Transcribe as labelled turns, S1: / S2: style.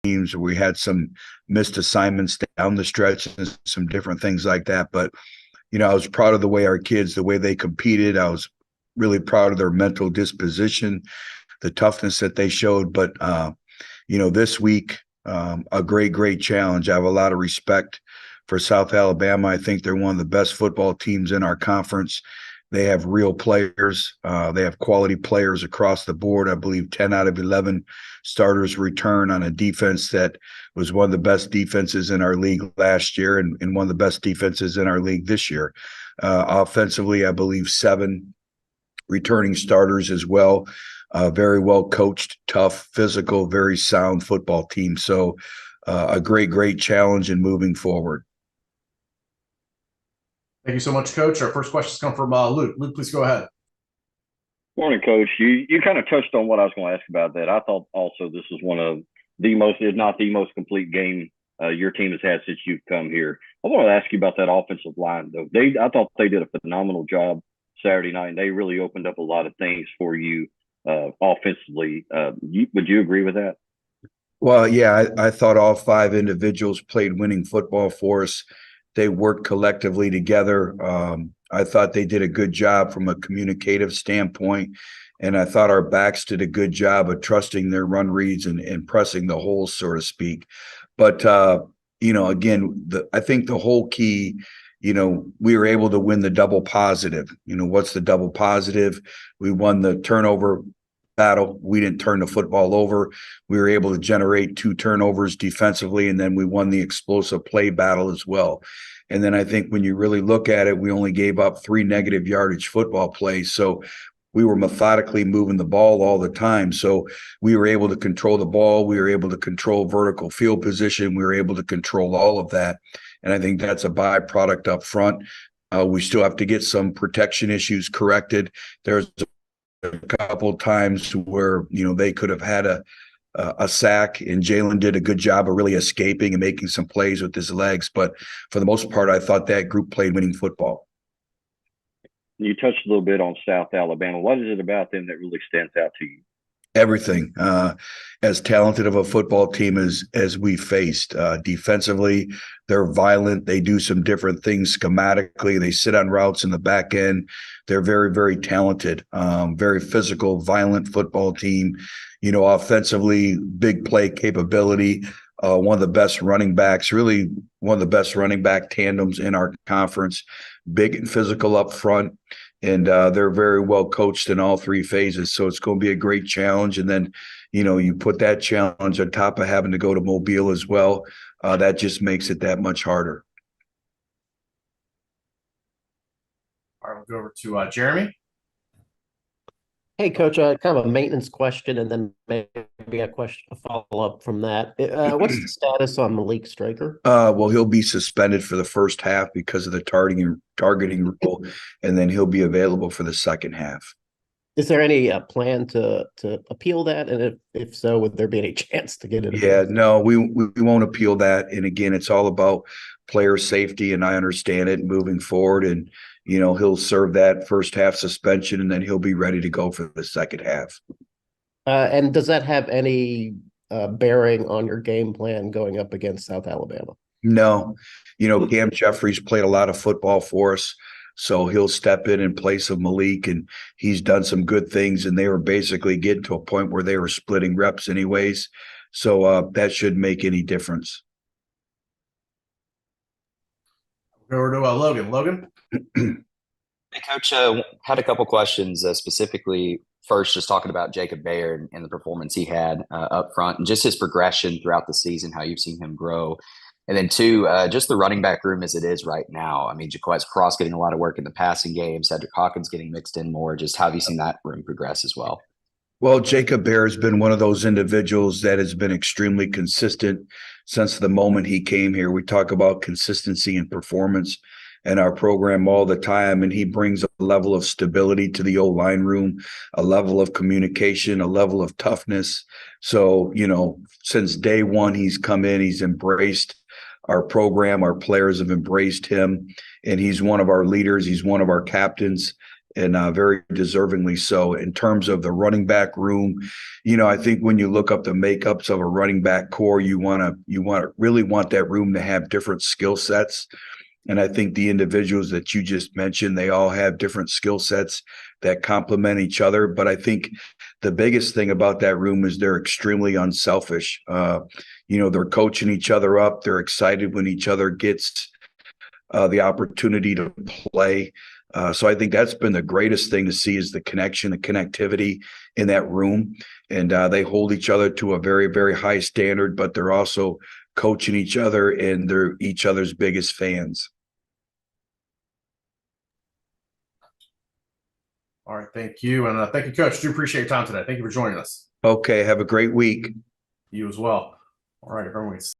S1: teams. We had some missed assignments down the stretch and some different things like that. But, I was proud of the way our kids, the way they competed. I was really proud of their mental disposition, the toughness that they showed. But, this week, a great challenge. I have a lot of respect for South Alabama. I think they're one of the best football teams in our conference. They have real players. They have quality players across the board. I believe 10 out of 11 starters return on a defense that was one of the best defenses in our league last year and one of the best defenses in our league this year. Offensively, I believe 7 returning starters as well. Very well coached, tough, physical, very sound football team. So a great challenge in moving forward.
S2: Thank you so much, Coach. Our first questions come from Luke. Luke, please go ahead.
S3: Morning, Coach. You kind of touched on what I was going to ask about that. I thought also this was one of the most, if not the most complete game your team has had since you've come here. I want to ask you about that offensive line, though. I thought they did a phenomenal job Saturday night, and they really opened up a lot of things for you offensively. Would you agree with that?
S1: Well, yeah, I thought all 5 individuals played winning football for us. They worked collectively together. I thought they did a good job from a communicative standpoint, and I thought our backs did a good job of trusting their run reads and pressing the holes, so to speak. But, again, I think the whole key, we were able to win the double positive. What's the double positive? We won the turnover battle. We didn't turn the football over. We were able to generate 2 turnovers defensively, and then we won the explosive play battle as well. And then I think when you really look at it, we only gave up 3 negative yardage football plays. So we were methodically moving the ball all the time. So we were able to control the ball. We were able to control vertical field position. We were able to control all of that. And I think that's a byproduct up front. We still have to get some protection issues corrected. There's a couple of times where they could have had a sack, and Jalen did a good job of really escaping and making some plays with his legs. But for the most part, I thought that group played winning football.
S3: You touched a little bit on South Alabama. What is it about them that really stands out to you?
S1: Everything. As talented of a football team as we faced. Defensively, they're violent. They do some different things schematically. They sit on routes in the back end. They're very talented, very physical, violent football team. Offensively, big play capability. One of the best running backs, really one of the best running back tandems in our conference. Big and physical up front. And they're very well coached in all 3 phases. So it's going to be a great challenge. And then, you put that challenge on top of having to go to Mobile as well. That just makes it that much harder.
S2: All right, we'll go over to Jeremy.
S4: Hey, Coach, kind of a maintenance question, and then maybe a follow-up from that. What's the status on Malik Straker?
S1: Well, he'll be suspended for the first half because of the targeting rule, and then he'll be available for the second half.
S4: Is there any plan to appeal that? And if so, would there be any chance to get it?
S1: Yeah, no, we won't appeal that. And again, it's all about player safety, and I understand it moving forward. And he'll serve that first half suspension, and then he'll be ready to go for the second half.
S4: And does that have any bearing on your game plan going up against South Alabama?
S1: No. Cam Jeffries played a lot of football for us, so he'll step in place of Malik, and he's done some good things, and they were basically getting to a point where they were splitting reps anyways. So that shouldn't make any difference.
S2: Go over to Logan. Logan?
S5: Hey, Coach, had a couple questions, specifically first just talking about Jacob Bayer and the performance he had up front and just his progression throughout the season, how you've seen him grow. And then 2, just the running back room as it is right now. I mean, Jaquez Cross getting a lot of work in the passing game, Cedric Hawkins getting mixed in more. Just how have you seen that room progress as well?
S1: Well, Jacob Bayer has been one of those individuals that has been extremely consistent since the moment he came here. We talk about consistency and performance in our program all the time, and he brings a level of stability to the O-line room, a level of communication, a level of toughness. So, since day one he's come in, he's embraced our program. Our players have embraced him, and he's one of our leaders. He's one of our captains. and very deservingly so. In terms of the running back room, I think when you look up the makeups of a running back core, you really want that room to have different skill sets. And I think the individuals that you just mentioned, they all have different skill sets that complement each other. But I think the biggest thing about that room is they're extremely unselfish. They're coaching each other up. They're excited when each other gets the opportunity to play. So I think that's been the greatest thing to see is the connection, the connectivity in that room. And they hold each other to a very, very high standard, but they're also coaching each other, and they're each other's biggest fans.
S2: All right, thank you. And thank you, Coach. Do appreciate your time today. Thank you for joining us.
S1: Okay, have a great week.
S2: You as well. All right, everyone.